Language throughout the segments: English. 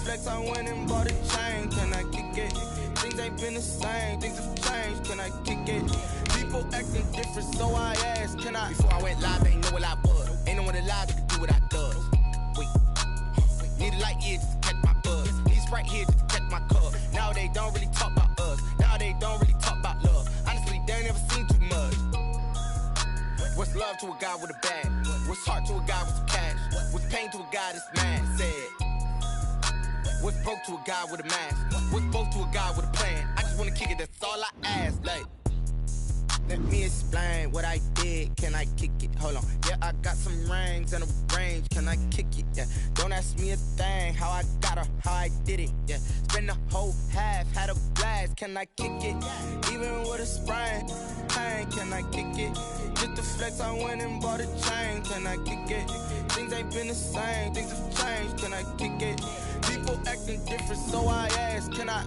flex, I went and bought a chain. Can I kick it? Things ain't been the same, things have changed. Can I kick it? People acting different, so I asked, can I? Before I went live, they ain't know what I was. Ain't no one alive that could do what I does. Wait, need a light here just to catch my buzz. Need Sprite here just to catch my cup. Now they don't really talk about us. Now they don't really talk about love. Honestly, they ain't never seen too much. What's love to a guy with a bag? What's heart to a guy with some cash? What's pain to a guy that's mad? Said. What's broke to a guy with a mask? What's broke to a guy with a plan? I just wanna kick it, that's all I ask. Like, let me explain what I did. Can I kick it? Hold on. Yeah, I got some rings and a range. Can I kick it? Yeah. Don't ask me a thing. How I got her, how I did it. Yeah. Spend the whole half, had a blast. Can I kick it? Even with a sprain. Pain, can I kick it? Just the flex, I went and bought a chain. Can I kick it? Things ain't been the same. Things have changed. Can I kick it? People acting different, so I ask, can I?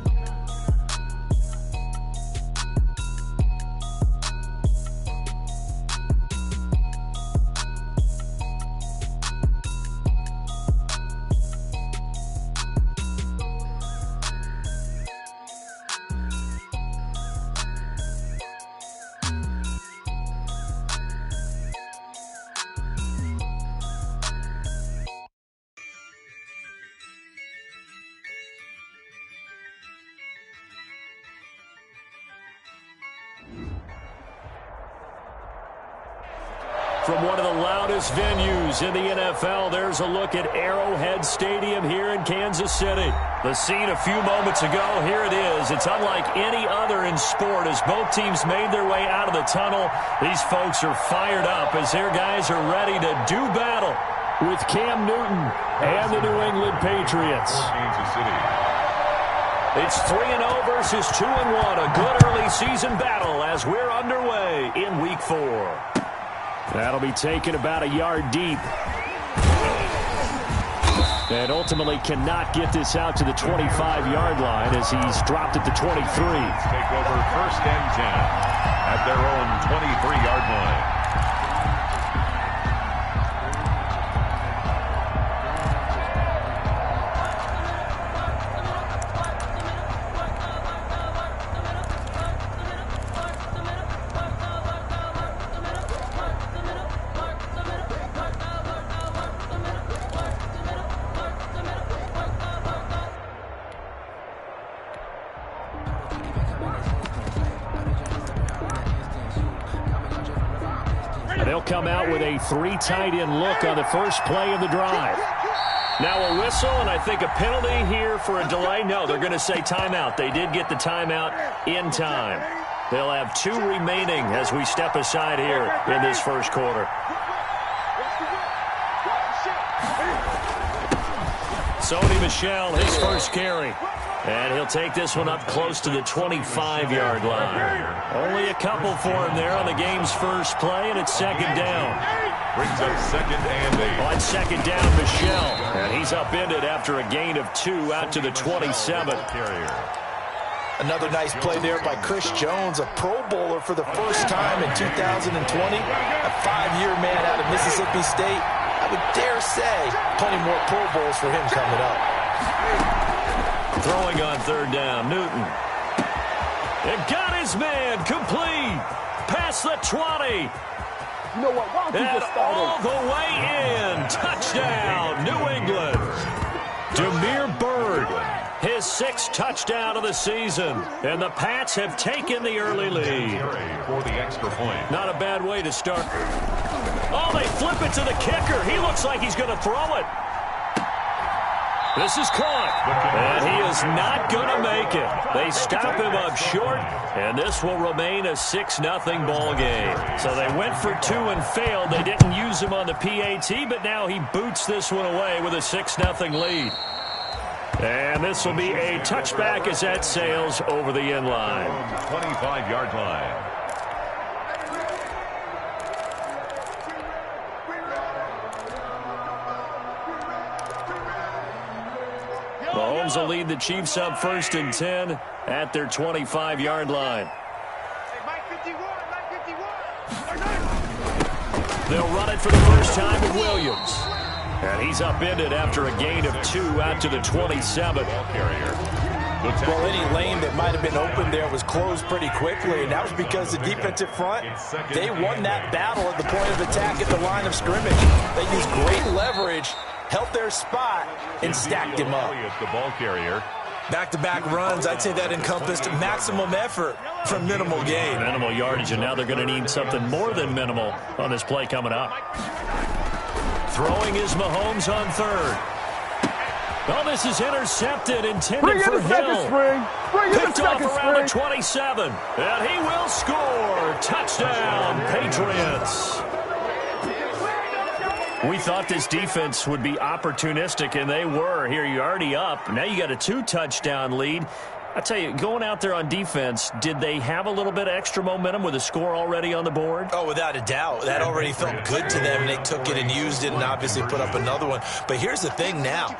From one of the loudest venues in the NFL, there's a look at Arrowhead Stadium here in Kansas City. The scene a few moments ago, here it is. It's unlike any other in sport as both teams made their way out of the tunnel. These folks are fired up as their guys are ready to do battle with Cam Newton and the New England Patriots. Kansas City. It's 3-0 versus 2-1, a good early season battle as we're underway in Week 4. That'll be taken about a yard deep. And ultimately cannot get this out to the 25-yard line as he's dropped at the 23. Take over 1st and 10 at their own 23-yard line. They'll come out with a 3 tight end look on the first play of the drive. Now a whistle and I think a penalty here for a delay. No, they're going to say timeout. They did get the timeout in time. They'll have 2 remaining as we step aside here in this first quarter. Sony Michel, his first carry. And he'll take this one up close to the 25-yard line. Only a couple for him there on the game's first play, and it's 2nd down. Brings up 2nd and 8. On 2nd down, Michel. And he's upended after a gain of 2 out to the 27. Another nice play there by Chris Jones, a Pro Bowler for the first time in 2020. A 5-year man out of Mississippi State. I would dare say plenty more Pro Bowls for him coming up. Throwing on 3rd down, Newton. And got his man complete. Past the 20. You know what? Why don't you And just start all the way in. Touchdown, New England. Damiere Byrd, his 6th touchdown of the season. And the Pats have taken the early lead. For the extra point. Not a bad way to start. Oh, they flip it to the kicker. He looks like he's going to throw it. This is caught, and he is not going to make it. They stop him up short, and this will remain a 6-0 ball game. So they went for 2 and failed. They didn't use him on the PAT, but now he boots this one away with a 6-0 lead. And this will be a touchback as that sails over the end line. 25-yard line. Mahomes will lead the Chiefs up 1st and 10 at their 25-yard line. They'll run it for the first time with Williams. And he's upended after a gain of 2 out to the 27. Well, any lane that might have been open there was closed pretty quickly, and that was because the defensive front, they won that battle at the point of attack at the line of scrimmage. They used great leverage, held their spot, and stacked him up. The ball carrier. Back-to-back runs, I'd say that encompassed maximum effort for minimal gain. Minimal yardage, and now they're going to need something more than minimal on this play coming up. Throwing is Mahomes on third. Oh, this is intercepted, intended for Hill. Picked off around the 27, and he will score. Touchdown, Patriots. We thought this defense would be opportunistic, and they were. Here, you're already up. Now you got a 2-touchdown lead. I tell you, going out there on defense, did they have a little bit of extra momentum with a score already on the board? Oh, without a doubt. That already felt good to them, and they took it and used it and obviously put up another one. But here's the thing now.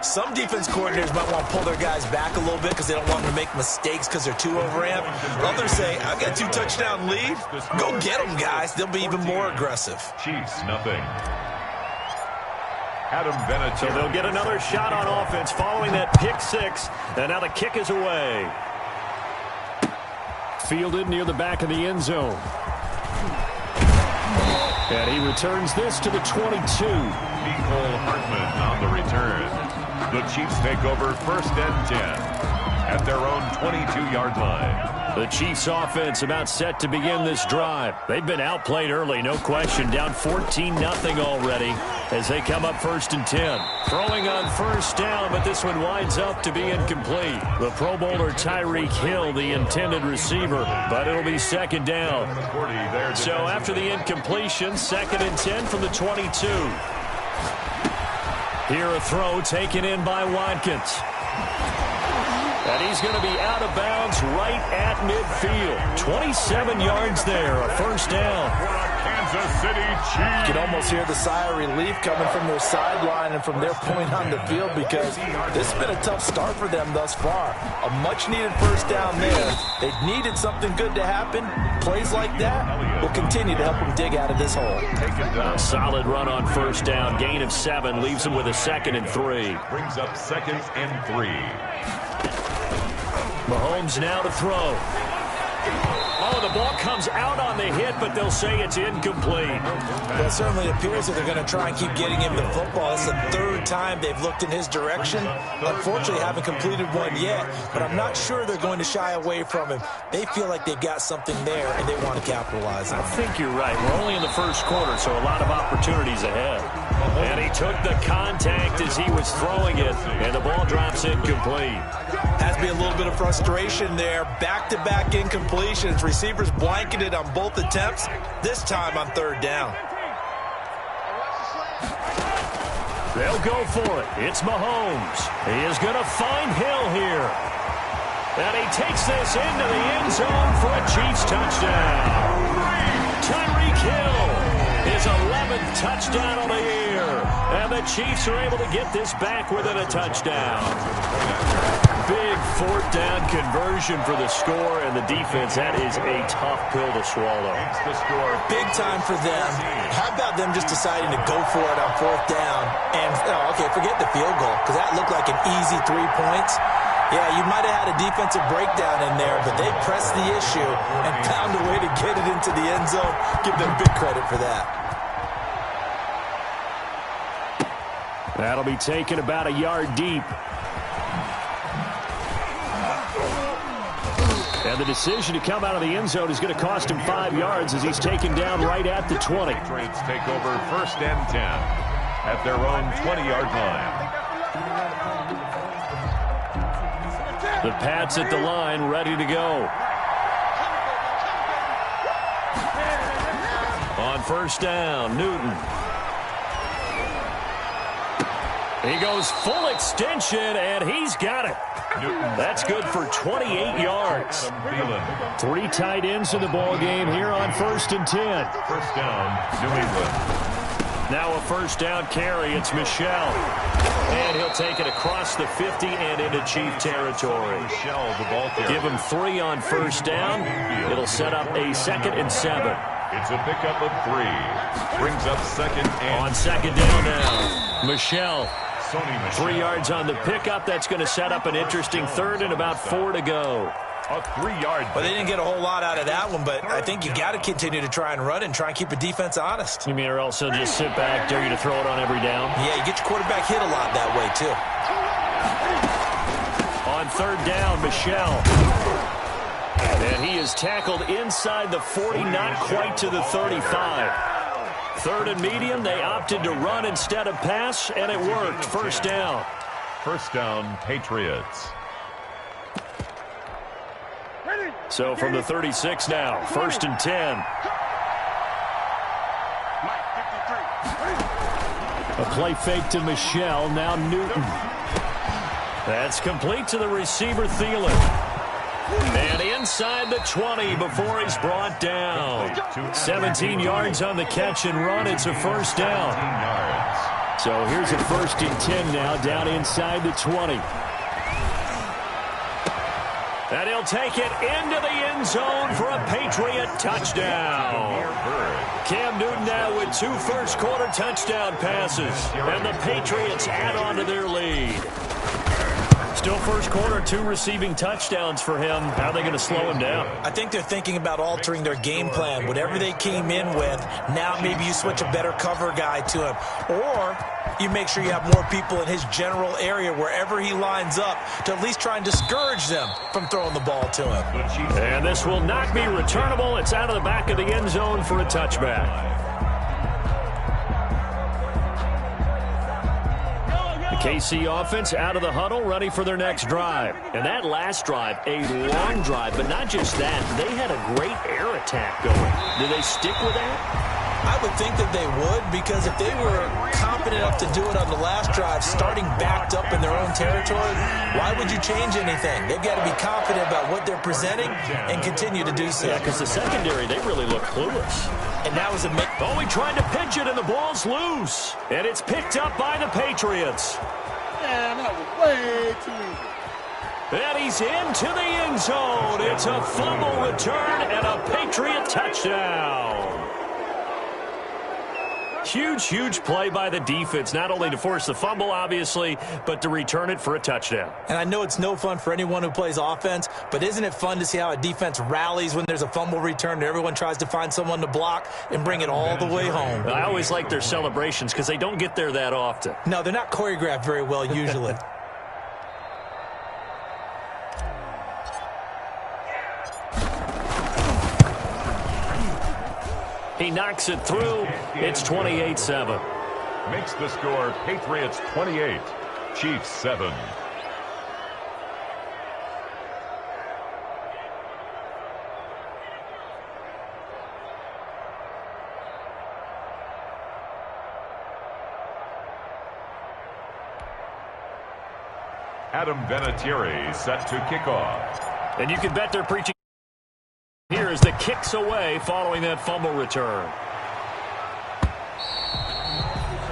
Some defense coordinators might want to pull their guys back a little bit because they don't want them to make mistakes because they're too overamped. Others say, I've got a 2-touchdown lead. Go get them, guys. They'll be even more aggressive. Chiefs, nothing. Adam Bennett. So they'll get another shot on offense following that pick 6. And now the kick is away. Fielded near the back of the end zone. And he returns this to the 22. Nicole Hartman on the return. The Chiefs take over 1st and 10 at their own 22-yard line. The Chiefs offense about set to begin this drive. They've been outplayed early, no question. Down 14-0 already as they come up 1st and 10. Throwing on 1st down, but this one winds up to be incomplete. The Pro Bowler Tyreek Hill, the intended receiver, but it'll be 2nd down. So after the incompletion, 2nd and 10 from the 22. Here a throw taken in by Watkins. And he's going to be out of bounds right at midfield. 27 yards there, a 1st down. Kansas City Chiefs. You can almost hear the sigh of relief coming from their sideline and from their point on the field because this has been a tough start for them thus far. A much-needed 1st down there. They needed something good to happen. Plays like that will continue to help them dig out of this hole. A solid run on 1st down. Gain of 7 leaves them with a 2nd and 3. Brings up 2nd and 3. Mahomes now to throw. Oh, the ball comes out on the hit, but they'll say it's incomplete. Well, it certainly appears that they're going to try and keep getting him the football. It's the 3rd time they've looked in his direction. Unfortunately, haven't completed one yet, but I'm not sure they're going to shy away from him. They feel like they've got something there, and they want to capitalize on it. I think you're right. We're only in the 1st quarter, so a lot of opportunities ahead. And he took the contact as he was throwing it, and the ball drops incomplete. Has to be a little bit of frustration there. Back-to-back incompletions. Receivers blanketed on both attempts, this time on 3rd down. They'll go for it. It's Mahomes. He is going to find Hill here. And he takes this into the end zone for a Chiefs touchdown. Tyreek Hill, his 11th touchdown of the year. And the Chiefs are able to get this back within a touchdown. Big 4th down conversion for the score, and the defense, that is a tough pill to swallow. Big time for them. How about them just deciding to go for it on 4th down? And, okay, forget the field goal, because that looked like an easy 3 points. Yeah, you might have had a defensive breakdown in there, but they pressed the issue and found a way to get it into the end zone. Give them big credit for that. That'll be taken about a yard deep. And the decision to come out of the end zone is going to cost him 5 yards as he's taken down right at the 20. Patriots take over 1st and 10 at their own 20-yard line. The Pats at the line, ready to go. On 1st down, Newton. He goes full extension, and he's got it. That's good for 28 yards. 3 tight ends in the ball game here on 1st and 10. 1st down, New England. Now a 1st down carry. It's Michel. And he'll take it across the 50 and into Chief territory. Michel, the ball carrier. Give him 3 on 1st down. It'll set up a 2nd and 7. It's a pickup of 3. Brings up 2nd and... On 2nd down now. Michelle. 3 yards on the pickup. That's going to set up an interesting third and about 4 to go. A 3-yard. Well, they didn't get a whole lot out of that one, but I think you got to continue to try and run and try and keep the defense honest. You mean or else they'll just sit back, dare you to throw it on every down? Yeah, you get your quarterback hit a lot that way, too. On third down, Michelle. And he is tackled inside the 40, not quite to the 35. Third and medium, they opted to run instead of pass, and it worked. First down. First down, Patriots. So from the 36 now, first and 10. A play fake to Michelle, now Newton. That's complete to the receiver, Thielen. And inside the 20 before he's brought down. 17 yards on the catch and run. It's a first down. So here's a first and 10 now, down inside the 20. And he'll take it into the end zone for a Patriot touchdown. Cam Newton now with 2 first-quarter touchdown passes. And the Patriots add on to their lead. Still first quarter, 2 receiving touchdowns for him. How are they going to slow him down? I think they're thinking about altering their game plan. Whatever they came in with, now maybe you switch a better cover guy to him. Or you make sure you have more people in his general area wherever he lines up to at least try and discourage them from throwing the ball to him. And this will not be returnable. It's out of the back of the end zone for a touchback. KC offense out of the huddle, ready for their next drive. And that last drive, a long drive, but not just that. They had a great air attack going. Do they stick with that? I would think that they would, because if they were confident enough to do it on the last drive, starting backed up in their own territory, why would you change anything? They've got to be confident about what they're presenting and continue to do so. Yeah, because the secondary, they really look clueless. And that was a make. Oh, he tried to pitch it, and the ball's loose. And it's picked up by the Patriots. Man, that was way too easy. And he's into the end zone. It's a fumble return and a Patriot touchdown. Huge, huge play by the defense, not only to force the fumble, obviously, but to return it for a touchdown. And I know it's no fun for anyone who plays offense, but isn't it fun to see how a defense rallies when there's a fumble return and everyone tries to find someone to block and bring it all the way home? I always like their celebrations because they don't get there that often. No, they're not choreographed very well usually. He knocks it through. It's 28-7. Makes the score Patriots 28, Chiefs 7. Adam Vinatieri set to kick off. And you can bet they're preaching here as the kicks away following that fumble return.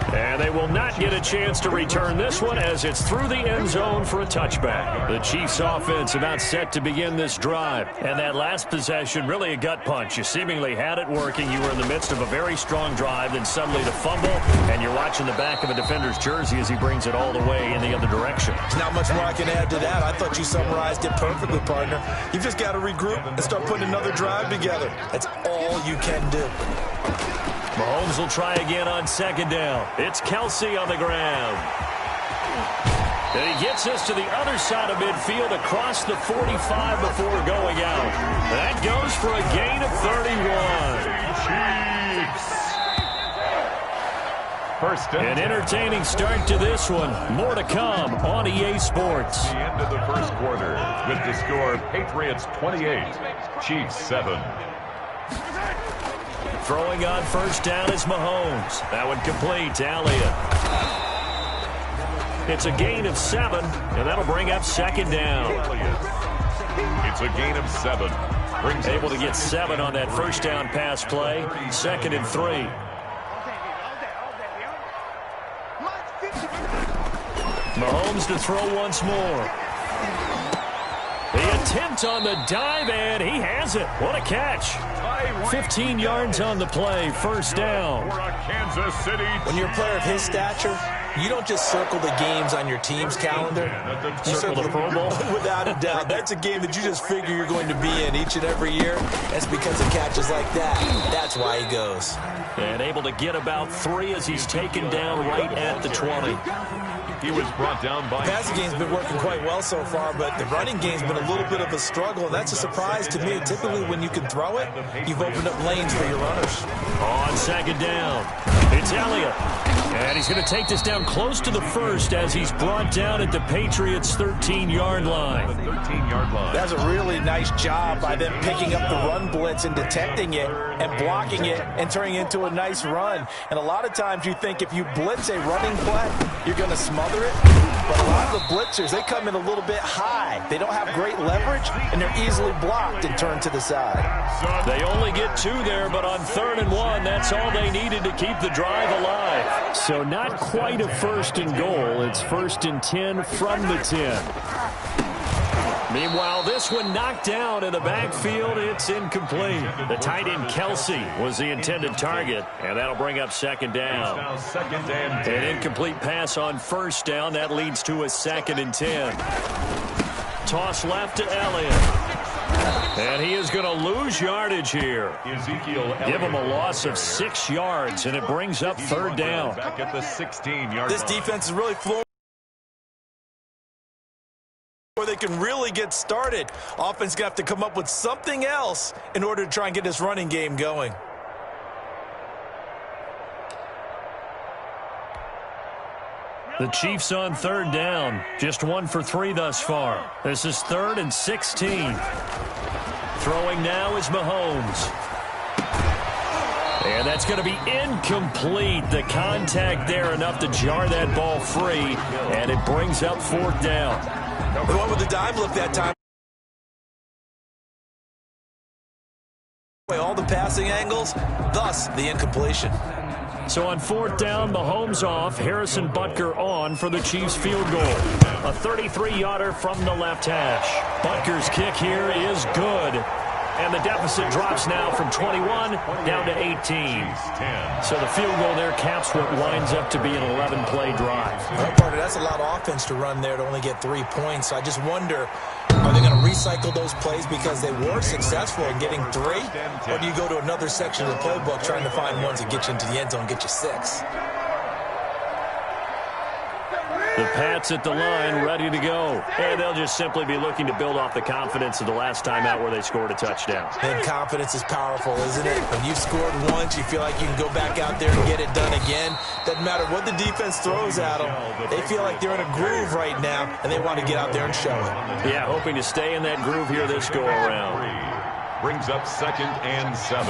And they will not get a chance to return this one as it's through the end zone for a touchback. The Chiefs offense about set to begin this drive. And that last possession, really a gut punch. You seemingly had it working. You were in the midst of a very strong drive, then suddenly the fumble, and you're watching the back of a defender's jersey as he brings it all the way in the other direction. There's not much more I can add to that. I thought you summarized it perfectly, partner. You've just got to regroup and start putting another drive together. That's all you can do. Mahomes will try again on second down. It's Kelsey on the ground. And he gets us to the other side of midfield across the 45 before going out. That goes for a gain of 31. First An entertaining start to this one. More to come on EA Sports. The end of the first quarter with the score Patriots 28, Chiefs 7. Throwing on first down is Mahomes. That one complete to Elliott. It's a gain of 7, and that'll bring up second down. It's a gain of 7. Able to get 7 on that first down pass play. Second and 3. Mahomes to throw once more. The attempt on the dive, and he has it. What a catch. 15 yards on the play, first down. For a Kansas City. When you're a player of his stature, You don't just circle the games on your team's calendar. You circle the Pro Bowl? Without a doubt. That's a game that you just figure you're going to be in each and every year. That's because of catches like that. That's why he goes. And able to get about 3 as he's taken down right at the 20. He was brought down by... The passing game's been working quite well so far, but the running game's been a little bit of a struggle, and that's a surprise to me. Typically, when you can throw it, you've opened up lanes for your runners. On second down, it's Elliott. And he's going to take this down close to the first as he's brought down at the Patriots' 13-yard line. 13-yard line. That's a really nice job by them picking up the run blitz and detecting it and blocking it and turning it into a nice run. And a lot of times you think if you blitz a running play, you're going to smother it. But a lot of the blitzers, they come in a little bit high. They don't have great leverage, and they're easily blocked and turned to the side. They only get 2 there, but on 3rd and 1, that's all they needed to keep the drive alive. So not quite a 1st and goal. It's 1st and 10 from the 10. Meanwhile, this one knocked down in the backfield. It's incomplete. The tight end Kelsey was the intended target, and that'll bring up 2nd down. An incomplete pass on 1st down. That leads to a 2nd and 10. Toss left to Elliott. And he is going to lose yardage here. Give him a loss of 6 yards, and it brings up 3rd down. Back at the 16-yard This defense is really flowing where they can really get started. Offense going to have to come up with something else in order to try and get this running game going. The Chiefs on 3rd down. Just 1 for 3 thus far. This is 3rd and 16. Throwing now is Mahomes. And that's going to be incomplete. The contact there enough to jar that ball free. And it brings up 4th down. The one with the dive look that time. All the passing angles, thus the incompletion. So on 4th down, Mahomes off, Harrison Butker on for the Chiefs field goal. A 33-yarder from the left hash. Butker's kick here is good. And the deficit drops now from 21 down to 18. So the field goal there caps what winds up to be an 11-play drive. Well, partner, that's a lot of offense to run there to only get 3 points. So I just wonder, are they going to recycle those plays because they were successful in getting 3? Or do you go to another section of the playbook trying to find ones that get you into the end zone and get you 6? The Pats at the line, ready to go. And they'll just simply be looking to build off the confidence of the last time out where they scored a touchdown. And confidence is powerful, isn't it? When you've scored once, you feel like you can go back out there and get it done again. Doesn't matter what the defense throws at them. They feel like they're in a groove right now, and they want to get out there and show it. Yeah, hoping to stay in that groove here this go-around. Brings up 2nd and 7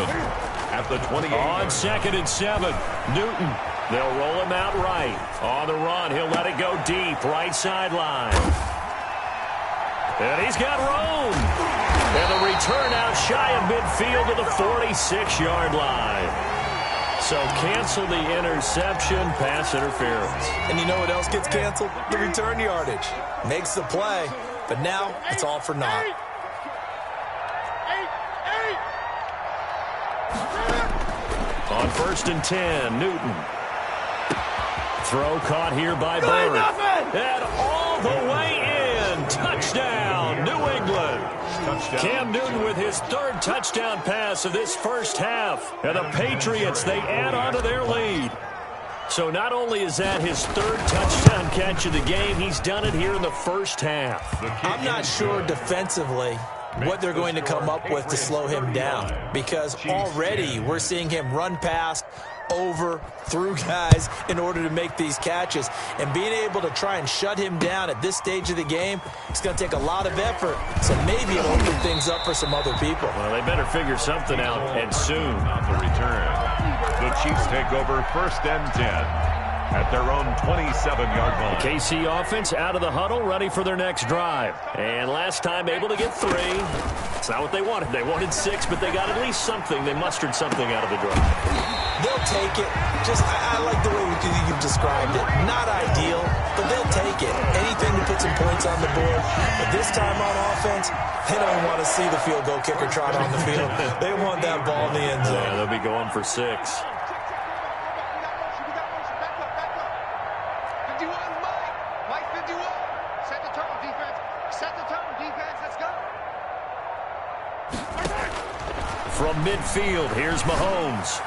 at the 28. On 2nd and 7, Newton. They'll roll him out right. On the run, he'll let it go deep, right sideline. And he's got room. And the return out shy of midfield to the 46-yard line. So cancel the interception, pass interference. And you know what else gets canceled? The return yardage. Makes the play, but now it's all for naught. On 1st and 10, Newton. Throw caught here by Bird. And all the way in. Touchdown, New England. Touchdown. Cam Newton with his 3rd touchdown pass of this first half. And the Patriots, they add on to their lead. So not only is that his 3rd touchdown catch of the game, he's done it here in the first half. I'm not sure defensively what they're going to come up with to slow him down, because already we're seeing him run past, over, through guys in order to make these catches. And being able to try and shut him down at this stage of the game, it's going to take a lot of effort. So maybe it'll open things up for some other people. Well, they better figure something out, and soon. On the return, the Chiefs take over 1st and 10 at their own 27-yard line. KC offense out of the huddle, ready for their next drive. And last time able to get 3. It's not what they wanted. They wanted 6, but they got at least something. They mustered something out of the drive. They'll take it. I like the way you've described it. Not ideal, but they'll take it. Anything to put some points on the board. But this time on offense, they don't want to see the field goal kicker trot on the field. They want that ball in the end zone. Yeah, they'll be going for 6. From midfield, here's Mahomes.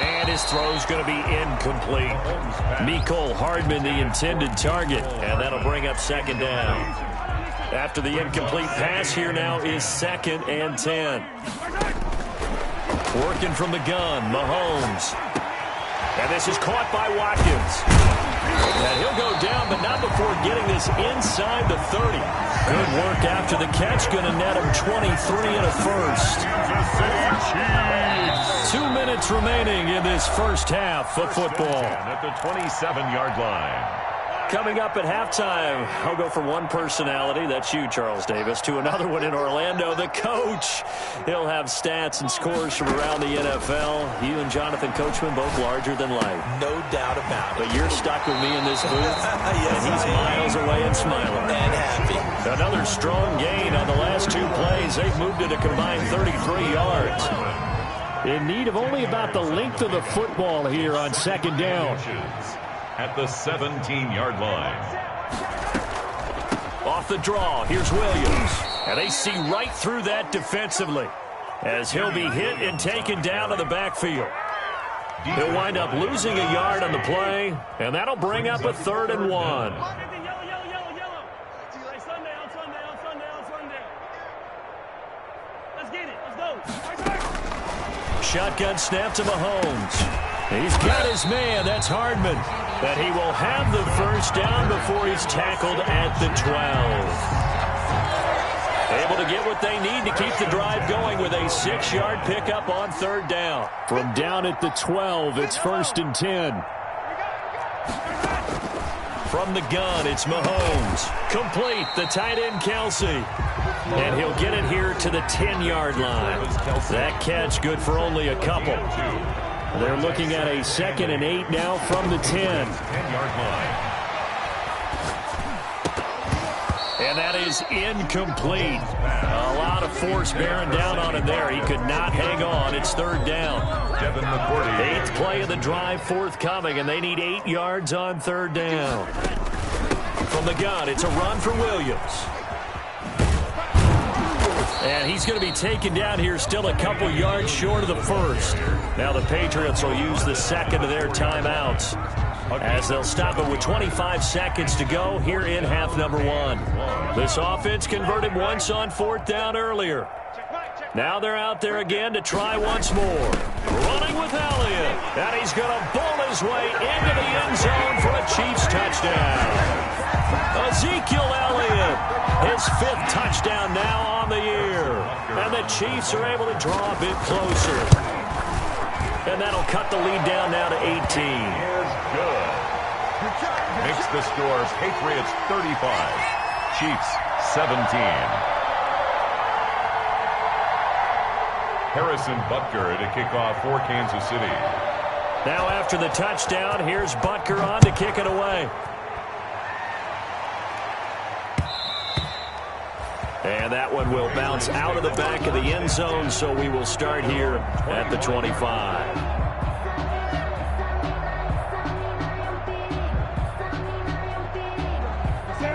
And his throw's going to be incomplete. Mecole Hardman, the intended target, and that'll bring up second down. After the incomplete pass, here now is 2nd and 10. Working from the gun, Mahomes. And this is caught by Watkins. And he'll go down, but not before getting this inside the 30. Good work after the catch. Going to net him 23 and a first. 2 minutes remaining in this first half of football. At the 27-yard line. Coming up at halftime, I'll go from one personality, that's you, Charles Davis, to another one in Orlando, the coach. He'll have stats and scores from around the NFL. You and Jonathan Coachman, both larger than life. No doubt about it. But you're stuck with me in this booth, yes, and he's miles away and smiling. And happy. Another strong gain on the last 2 plays. They've moved it a combined 33 yards. In need of only about the length of the football here on 2nd down. At the 17-yard line. Off the draw, here's Williams. And they see right through that defensively as he'll be hit and taken down to the backfield. He'll wind up losing a yard on the play, and that'll bring up a 3rd and 1. Let's get it. Let's go. Shotgun snap to Mahomes. He's got his man, that's Hardman. But he will have the first down before he's tackled at the 12. Able to get what they need to keep the drive going with a 6-yard pickup on 3rd down. From down at the 12, it's 1st and 10. From the gun, it's Mahomes. Complete, the tight end, Kelsey. And he'll get it here to the 10-yard line. That catch good for only a couple. They're looking at a 2nd and 8 now from the 10. 10-yard line. And that is incomplete. A lot of force bearing down on him there. He could not hang on. It's 3rd down. 8th play of the drive forthcoming, and they need 8 yards on 3rd down. From the gun, it's a run for Williams. And he's going to be taken down here still a couple yards short of the 1st. Now the Patriots will use the 2nd of their timeouts as they'll stop it with 25 seconds to go here in half number 1. This offense converted once on 4th down earlier. Now they're out there again to try once more. Running with Elliott. And he's going to bowl his way into the end zone for a Chiefs touchdown. Ezekiel Elliott, his 5th touchdown now on the year. And the Chiefs are able to draw a bit closer. And that'll cut the lead down now to 18. Is good. Makes the score Patriots 35, Chiefs 17. Harrison Butker to kick off for Kansas City. Now after the touchdown, here's Butker on to kick it away. And that one will bounce out of the back of the end zone, so we will start here at the 25.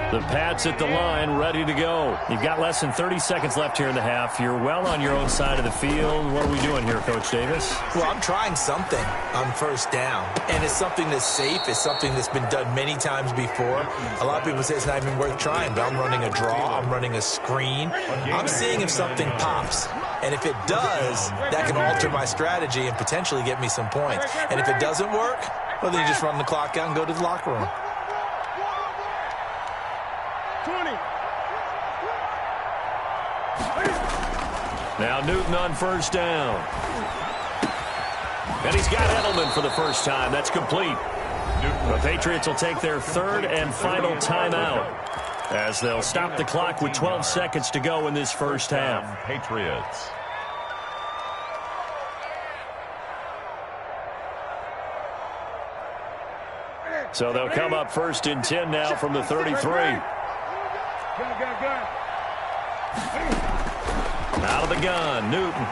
The Pats at the line, ready to go. You've got less than 30 seconds left here in the half. You're well on your own side of the field. What are we doing here, Coach Davis? Well, I'm trying something on 1st down, and it's something that's safe. It's something that's been done many times before. A lot of people say it's not even worth trying, but I'm running a draw. I'm running a screen. I'm seeing if something pops. And if it does, that can alter my strategy and potentially get me some points. And if it doesn't work, well, then you just run the clock out and go to the locker room. 20. Now Newton on 1st down. And he's got Edelman for the first time. That's complete. The Patriots will take their 3rd and final timeout as they'll stop the clock with 12 seconds to go in this first half. Patriots. So they'll come up 1st and 10 now from the 33. Out of the gun, Newton.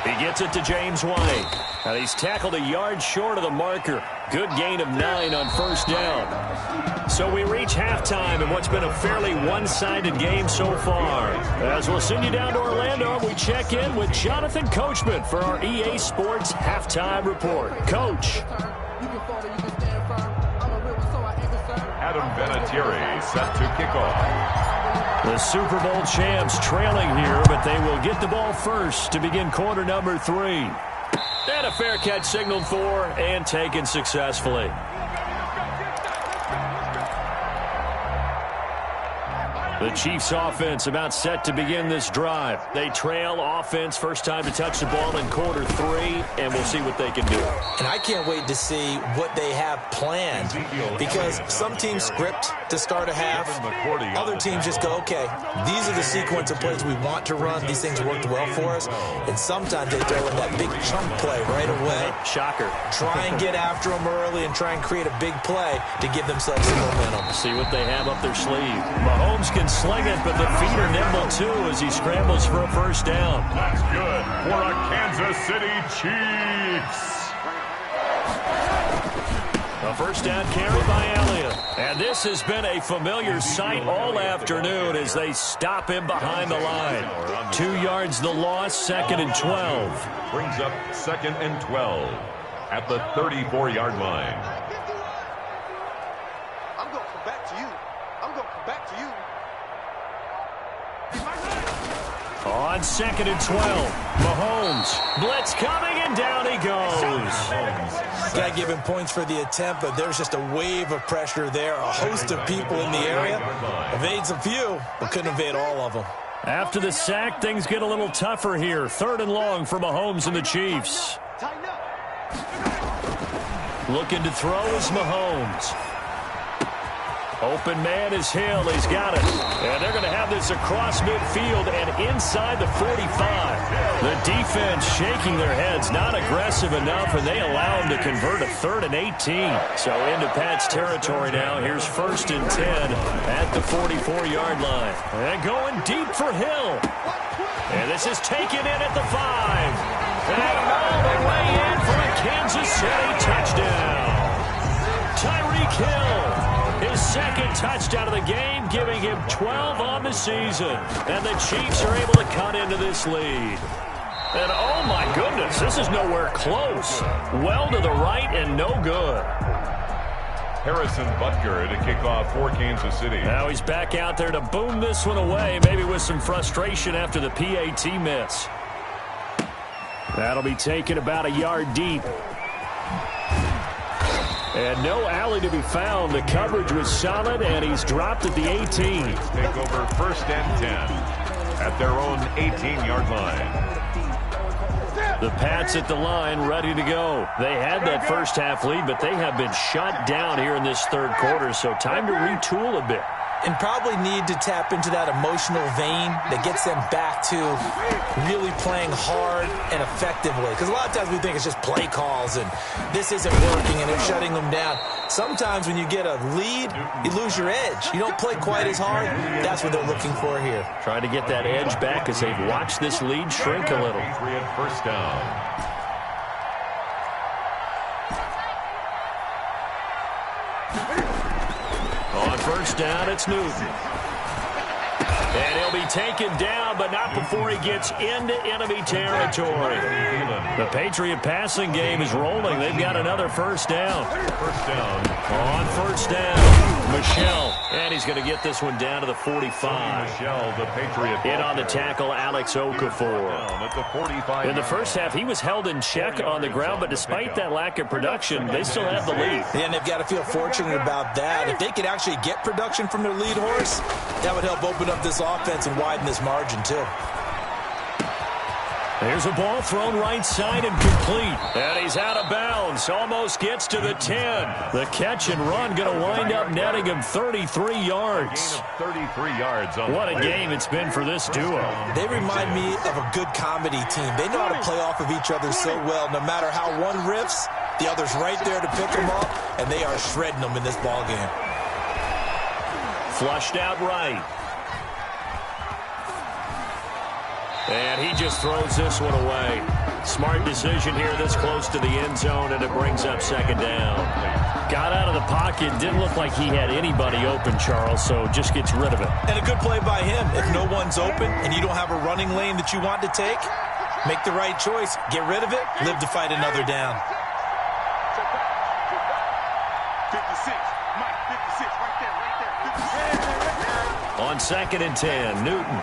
He gets it to James White. And he's tackled a yard short of the marker. Good gain of 9 on 1st down. So we reach halftime in what's been a fairly one-sided game so far. As we'll send you down to Orlando, we check in with Jonathan Coachman for our EA Sports Halftime Report. Coach. Adam Vinatieri set to kick off. The Super Bowl champs trailing here, but they will get the ball first to begin quarter number 3. And a fair catch signaled for and taken successfully. The Chiefs offense about set to begin this drive. They trail offense, first time to touch the ball in quarter 3, and we'll see what they can do. And I can't wait to see what they have planned, because some teams script to start a half. Other teams just go, okay, these are the sequence of plays we want to run. These things worked well for us. And sometimes they throw in that big chunk play right away. Shocker. Try and get after them early and try and create a big play to give themselves some momentum. See what they have up their sleeve. Mahomes can sling it, but the feet are nimble too as he scrambles for a first down. That's good for a Kansas City Chiefs. A first down carry by Elliott. And this has been a familiar sight all afternoon as they stop him behind the line. 2 yards the loss, 2nd and 12. Brings up 2nd and 12 at the 34-yard line. I'm going to come back to you. I'm going to come back to you. On 2nd and 12, Mahomes. Blitz coming, and down he goes. Got to give him points for the attempt, but there's just a wave of pressure there. A host of people in the area. Evades a few, but couldn't evade all of them. After the sack, things get a little tougher here. 3rd and long for Mahomes and the Chiefs. Looking to throw is Mahomes. Open man is Hill. He's got it. And they're going to have this across midfield and inside the 45. The defense shaking their heads, not aggressive enough, and they allow him to convert a 3rd and 18. So into Pat's territory now. Here's 1st and 10 at the 44-yard line. And going deep for Hill. And this is taken in at the 5. And all the way in for a Kansas City touchdown. Tyreek Hill. His 2nd touchdown of the game, giving him 12 on the season. And the Chiefs are able to cut into this lead. And oh my goodness, this is nowhere close. Well to the right and no good. Harrison Butker to kick off for Kansas City. Now he's back out there to boom this one away, maybe with some frustration after the PAT miss. That'll be taken about a yard deep. And no alley to be found. The coverage was solid, and he's dropped at the 18. Take over 1st and 10 at their own 18-yard line. The Pats at the line, ready to go. They had that first half lead, but they have been shut down here in this 3rd quarter, so time to retool a bit. And probably need to tap into that emotional vein that gets them back to really playing hard and effectively. Because a lot of times we think it's just play calls and this isn't working and they're shutting them down. Sometimes when you get a lead, you lose your edge. You don't play quite as hard. That's what they're looking for here. Trying to get that edge back as they've watched this lead shrink a little. Patriot first down. On 1st down, it's Newton. And he'll be taken down, but not before he gets into enemy territory. The Patriot passing game is rolling. They've got another first down. First down. On 1st down, Michelle. And he's going to get this one down to the 45. Michelle, the Patriot. In on the tackle, Alex Okafor. Down at the 45. In the first half, he was held in check on the ground, but despite that lack of production, they still have the lead. And they've got to feel fortunate about that. If they could actually get production from their lead horse, that would help open up this offense and widen this margin too. There's a ball thrown right side and complete. And he's out of bounds. Almost gets to the 10. The catch and run going to wind up netting him 33 yards. 33 yards. On what a game it's been for this duo. They remind me of a good comedy team. They know how to play off of each other so well. No matter how one riffs, the other's right there to pick them up, and they are shredding them in this ball game. Flushed out right. And he just throws this one away. Smart decision here this close to the end zone, and it brings up 2nd down. Got out of the pocket. Didn't look like he had anybody open, Charles, so just gets rid of it. And a good play by him. If no one's open and you don't have a running lane that you want to take, make the right choice. Get rid of it. Live to fight another down. 56. Mike, 56. Right there. 56. On 2nd and 10, Newton.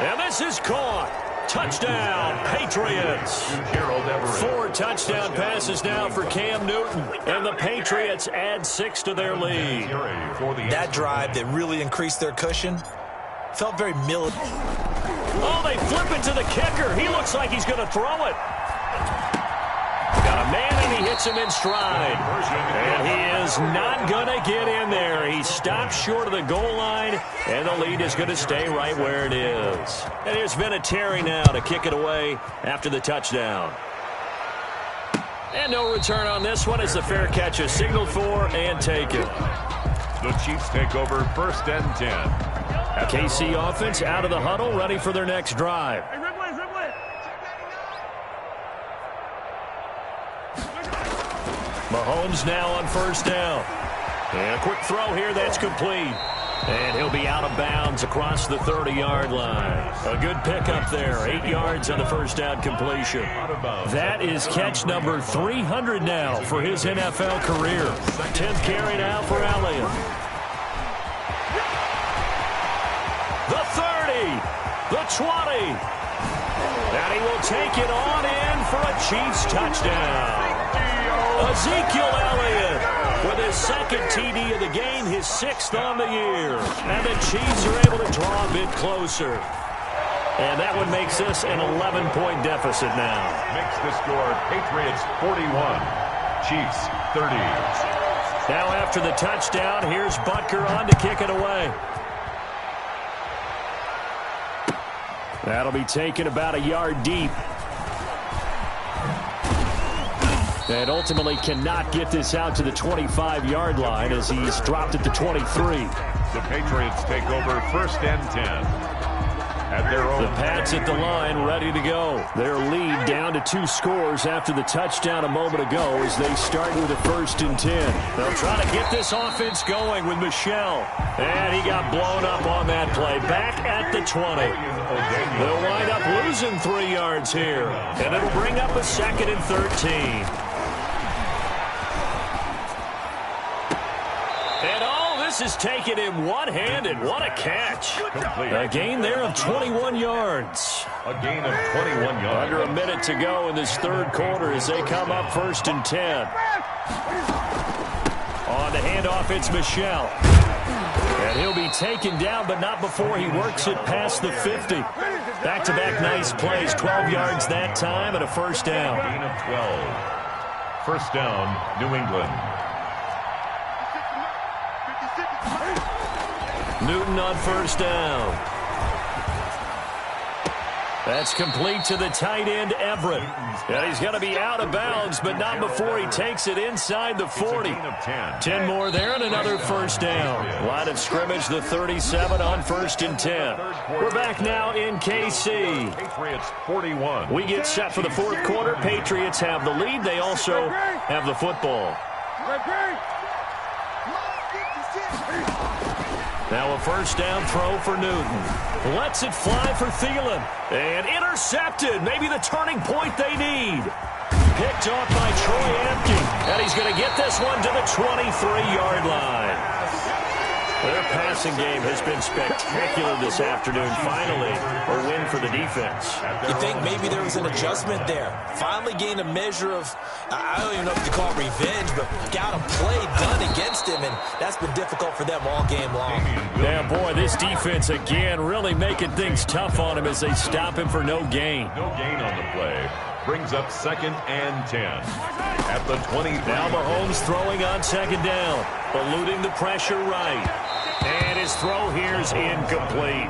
And this is caught. Touchdown, Patriots. 4 touchdown passes now for Cam Newton. And the Patriots add 6 to their lead. That drive that really increased their cushion felt very military. Oh, they flip it to the kicker. He looks like he's going to throw it. Got a man, and he hits him in stride. And he is not going to get in there. He stops short of the goal line, and the lead is going to stay right where it is. And there's been a Terry now to kick it away after the touchdown. And no return on this one as the fair catch is signaled for and taken. The Chiefs take over 1st and 10. KC offense out of the huddle, ready for their next drive. Mahomes now on 1st down. And a quick throw here, that's complete. And he'll be out of bounds across the 30-yard line. A good pickup there, 8 yards on the 1st down completion. That is catch number 300 now for his NFL career. 10th carry now for Elliott. The 30, the 20. And he will take it on in for a Chiefs touchdown. Ezekiel Elliott with his 2nd TD of the game, his 6th on the year. And the Chiefs are able to draw a bit closer. And that one makes this an 11-point deficit now. Makes the score Patriots 41, Chiefs 30. Now after the touchdown, here's Butker on to kick it away. That'll be taken about a yard deep. And ultimately cannot get this out to the 25-yard line as he's dropped at the 23. The Patriots take over 1st and 10. At their own. The Pats at the line ready to go. Their lead down to 2 scores after the touchdown a moment ago as they start with a 1st and 10. They'll try to get this offense going with Michel. And he got blown up on that play. Back at the 20. They'll wind up losing 3 yards here. And it'll bring up a 2nd and 13. This is taken in one-handed. What a catch. Complete. A gain there of 21 yards. A gain of 21 yards. Under a minute to go in this 3rd quarter as they come up 1st and 10. On the handoff, it's Michel. And he'll be taken down, but not before he works it past the 50. Back-to-back nice plays. 12 yards that time and a 1st down. Gain of 12. 1st down, New England. Newton on 1st down. That's complete to the tight end, Everett. And he's going to be out of bounds, but not before he takes it inside the 40. 10 more there and another 1st down. Line of scrimmage, the 37 on 1st and 10. We're back now in KC. Patriots 41. We get set for the 4th quarter. Patriots have the lead. They also have the football. Now a 1st down throw for Newton. Lets it fly for Thielen. And intercepted. Maybe the turning point they need. Picked off by Troy Apke. And he's going to get this one to the 23-yard line. Their passing game has been spectacular this afternoon. Finally, a win for the defense. You think maybe there was an adjustment there. Finally gained a measure of, I don't even know if you call it revenge, but got a play done against him, and that's been difficult for them all game long. Yeah, boy, this defense again really making things tough on him as they stop him for no gain. No gain on the play. Brings up 2nd and 10. At the 20. Now Mahomes throwing on 2nd down. Eluding the pressure right. And his throw here's incomplete.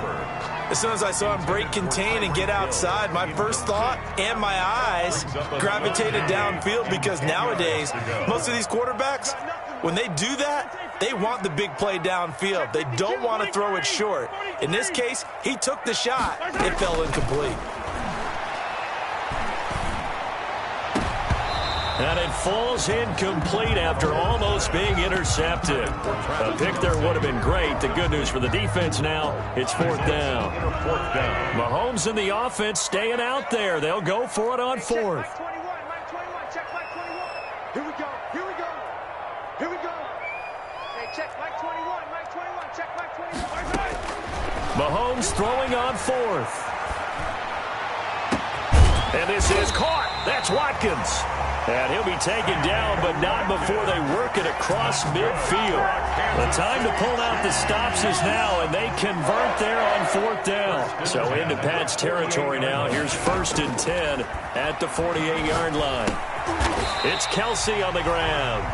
As soon as I saw him break contain and get outside, my first thought and my eyes gravitated downfield because nowadays, most of these quarterbacks, when they do that, they want the big play downfield. They don't want to throw it short. In this case, he took the shot. It fell incomplete. And it falls incomplete after almost being intercepted. A pick there would have been great. The good news for the defense now, it's fourth down. Mahomes and the offense staying out there. They'll go for it on fourth. Mike 21, check Mike 21. Here we go, here we go, here we go. Hey, check Mike 21, check Mike 21. Mahomes throwing on fourth. And this is caught. That's Watkins. And he'll be taken down, but not before they work it across midfield. The time to pull out the stops is now, and they convert there on fourth down. So into Pat's territory now. Here's 1st and 10 at the 48-yard line. It's Kelsey on the ground.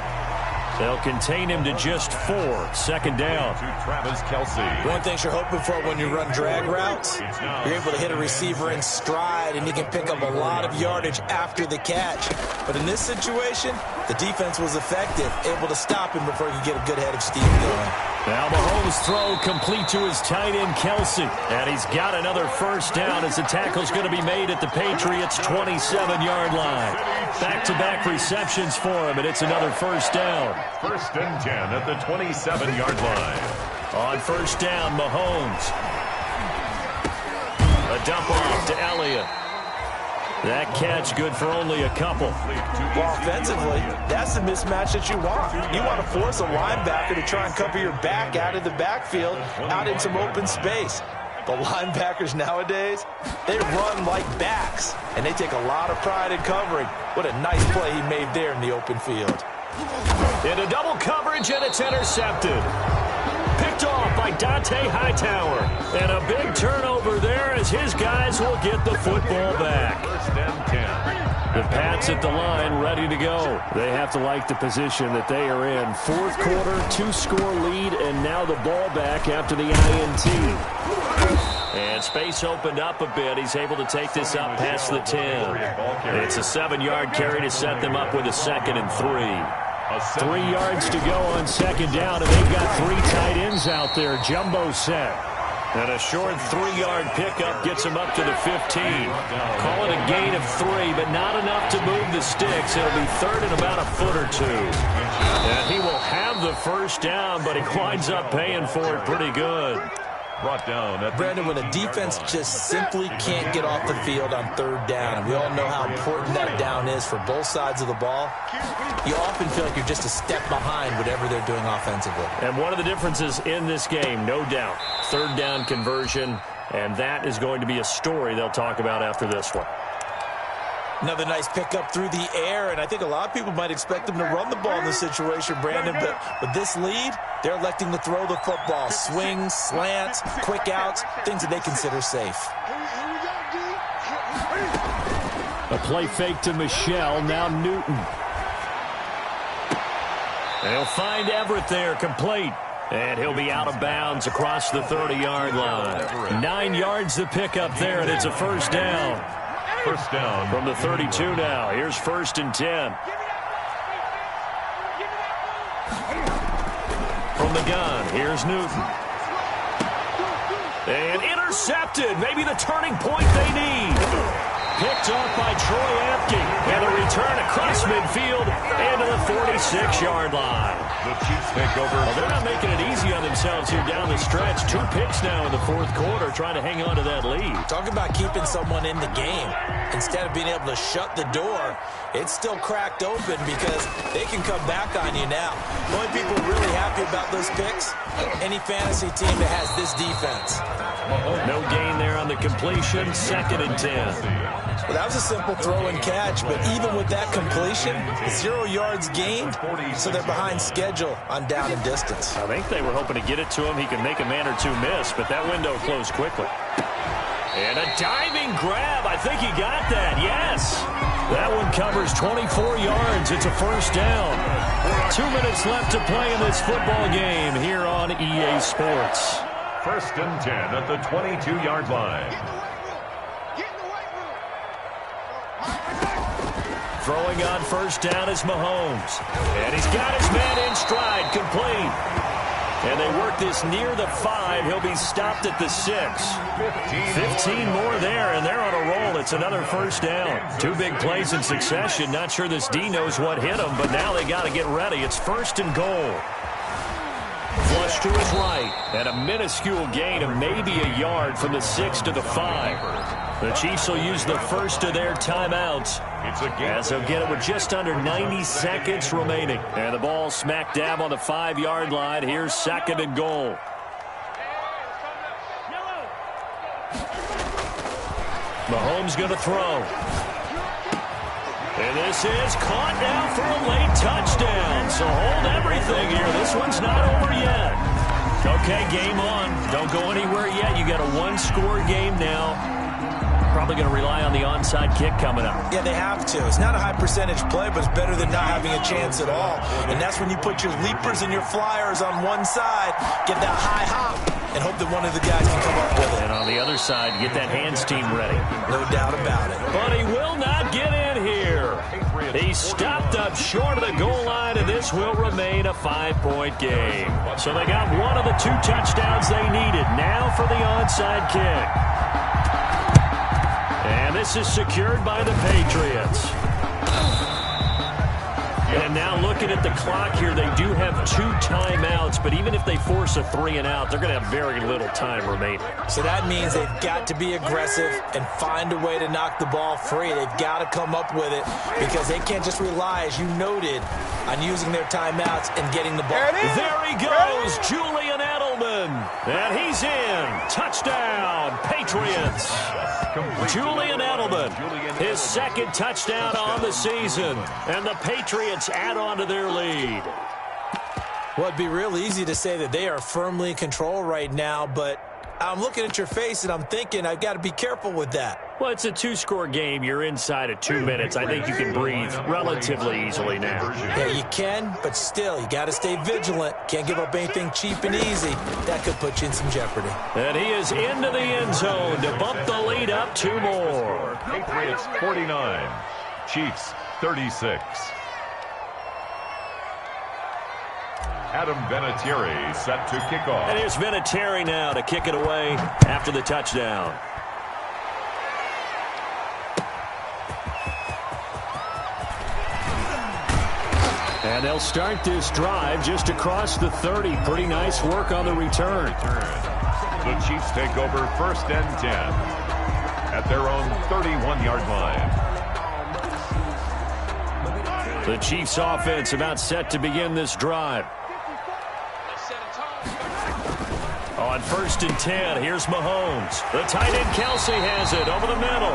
They'll contain him to just 4. 2nd down. To Travis Kelsey. One thing you're hoping for when you run drag routes, you're able to hit a receiver in stride, and he can pick up a lot of yardage after the catch. But in this situation, the defense was effective, able to stop him before he could get a good head of steam going. Now Mahomes' throw complete to his tight end, Kelsey. And he's got another 1st down as the tackle's going to be made at the Patriots' 27-yard line. Back-to-back receptions for him, and it's another 1st down. 1st and 10 at the 27-yard line. On 1st down, Mahomes. A dump off to Elliott. That catch good for only a couple. Well, offensively, that's the mismatch that you want. You want to force a linebacker to try and cover your back out of the backfield, out in some open space. The linebackers nowadays, they run like backs, and they take a lot of pride in covering. What a nice play he made there in the open field. Into double coverage, and it's intercepted. Picked off by Dante Hightower. And a big turnover there as his guys will get the football back. 1st and 10. The Pats at the line ready to go. They have to like the position that they are in. 4th quarter, 2-score lead, and now the ball back after the INT. And space opened up a bit. He's able to take this up past the 10. It's a 7-yard carry to set them up with a 2nd and 3. 3 yards to go on 2nd down, and they've got 3 tight ends out there. Jumbo set. And a short 3-yard pickup gets him up to the 15. Call it a gain of 3, but not enough to move the sticks. It'll be 3rd and about a foot or 2. And he will have the 1st down, but he winds up paying for it pretty good. Brought down at Brandon, when a defense just simply can't get off the field on 3rd down, and we all know how important that down is for both sides of the ball, you often feel like you're just a step behind whatever they're doing offensively. And one of the differences in this game, no doubt, 3rd down conversion, and that is going to be a story they'll talk about after this one. Another nice pickup through the air, and I think a lot of people might expect them to run the ball in this situation, Brandon, but with this lead, they're electing to throw the football. Swings, slants, quick outs, things that they consider safe. A play fake to Michelle, now Newton. They'll find Everett there, complete. And he'll be out of bounds across the 30-yard line. 9 yards to pick up there, and it's a 1st down. 1st down from the 32 now. Here's 1st and 10. From the gun, here's Newton. And intercepted. Maybe the turning point they need. Picked off by Troy Apke. And a return across midfield and to the 46-yard line. The Chiefs take over. Well, they're not making it easy on themselves here down the stretch. 2 picks now in the 4th quarter, trying to hang on to that lead. Talk about keeping someone in the game. Instead of being able to shut the door, it's still cracked open because they can come back on you now. The only people really happy about those picks, any fantasy team that has this defense. No gain there on the completion. 2nd and 10. Well, that was a simple throw and catch, but even with that completion, 0 yards gained, so they're behind schedule on down and distance. I think they were hoping to get it to him. He could make a man or 2 miss, but that window closed quickly. And a diving grab. I think he got that. Yes. That one covers 24 yards. It's a 1st down. 2 minutes left to play in this football game here on EA Sports. 1st and 10 at the 22-yard line. Throwing on 1st down is Mahomes. And he's got his man in stride, complete. And they work this near the 5. He'll be stopped at the 6. 15 more there, and they're on a roll. It's another first down. 2 big plays in succession. Not sure this D knows what hit him, but now they got to get ready. It's first and goal. Flush to his right, and a minuscule gain of maybe a yard from the 6 to the 5. The Chiefs will use the first of their timeouts, as they'll get it with just under 90 seconds remaining. And the ball smack dab on the 5-yard line. Here's second and goal. Mahomes going to throw. And this is caught now for a late touchdown. So hold everything here. This one's not over yet. Okay, game on. Don't go anywhere yet. You got a 1-score game now. Probably going to rely on the onside kick coming up. Yeah, they have to. It's not a high percentage play, but it's better than not having a chance at all. And that's when you put your leapers and your flyers on one side, get that high hop, and hope that one of the guys can come up with it. And on the other side, get that hands team ready. No doubt about it. But he will not get in here. He stopped up short of the goal line, and this will remain a 5-point game. So they got one of the 2 touchdowns they needed. Now for the onside kick. And this is secured by the Patriots. And now looking at the clock here, they do have 2 timeouts, but even if they force a 3-and-out, they're going to have very little time remaining. So that means they've got to be aggressive and find a way to knock the ball free. They've got to come up with it because they can't just rely, as you noted, on using their timeouts and getting the ball. There he goes, Julian Edelman. And he's in. Touchdown, Patriots. Julian Edelman, his 2nd touchdown on the season. And the Patriots add on to their lead. Well, it'd be real easy to say that they are firmly in control right now, but I'm looking at your face and I'm thinking I've got to be careful with that. Well, it's a 2-score game. You're inside of 2 minutes. I think you can breathe relatively easily now. Yeah, you can, but still, you got to stay vigilant. Can't give up anything cheap and easy. That could put you in some jeopardy. And he is into the end zone to bump the lead up 2 more. Patriots 49, Chiefs 36. Adam Vinatieri set to kick off. And here's Vinatieri now to kick it away after the touchdown. And they'll start this drive just across the 30. Pretty nice work on the return. The Chiefs take over first and 10 at their own 31-yard line. The Chiefs offense about set to begin this drive. On first and 10, here's Mahomes. The tight end Kelsey has it over the middle.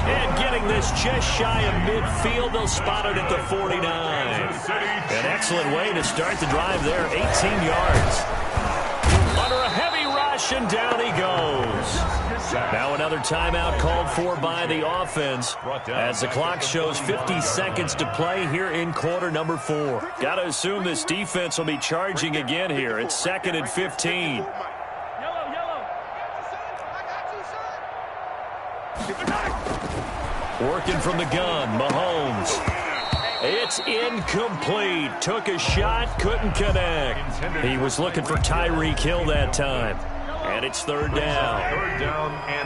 And getting this just shy of midfield, they'll spot it at the 49. An excellent way to start the drive there, 18 yards. Under a heavy rush, and down he goes. Now another timeout called for by the offense as the clock shows 50 seconds to play here in quarter number 4. Got to assume this defense will be charging again here. It's 2nd and 15. Working from the gun, Mahomes. It's incomplete. Took a shot, couldn't connect. He was looking for Tyreek Hill that time. And it's 3rd down.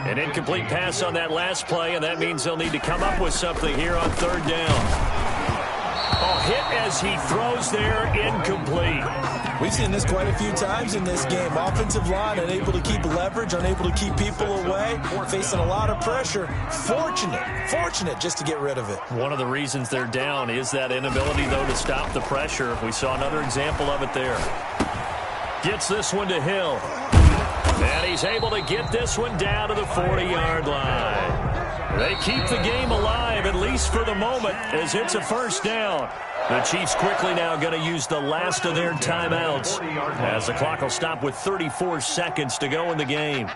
An incomplete pass on that last play, and that means they'll need to come up with something here on 3rd down. Oh, hit as he throws there, incomplete. We've seen this quite a few times in this game. Offensive line unable to keep leverage, unable to keep people away, facing a lot of pressure. Fortunate just to get rid of it. One of the reasons they're down is that inability, though, to stop the pressure. We saw another example of it there. Gets this one to Hill. And he's able to get this one down to the 40-yard line. They keep the game alive, at least for the moment, as it's a first down. The Chiefs quickly now going to use the last of their timeouts, as the clock will stop with 34 seconds to go in the game.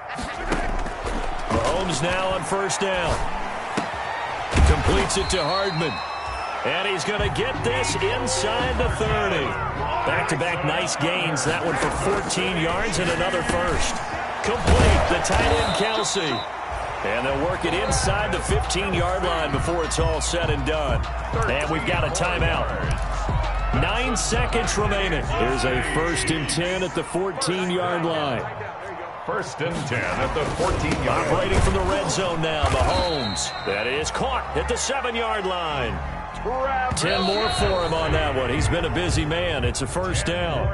Mahomes now on first down. Completes it to Hardman. And he's going to get this inside the 30. Back-to-back nice gains. That one for 14 yards and another first. Complete. The tight end, Kelsey. And they'll work it inside the 15-yard line before it's all said and done. And we've got a timeout. 9 seconds remaining. Here's a 1st and 10 at the 14-yard line. 1st and 10 at the 14-yard line. Operating from the red zone now, Mahomes. That is caught at the 7-yard line. 10 more for him on that one. He's been a busy man. It's a 1st down.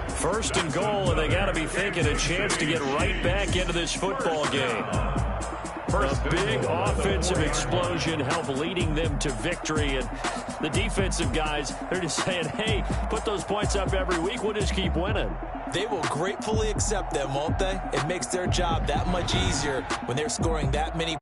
1st and goal, and they got to be thinking a chance to get right back into this football game. A big offensive explosion help leading them to victory. And the defensive guys, they're just saying, hey, put those points up every week. We'll just keep winning. They will gratefully accept them, won't they? It makes their job that much easier when they're scoring that many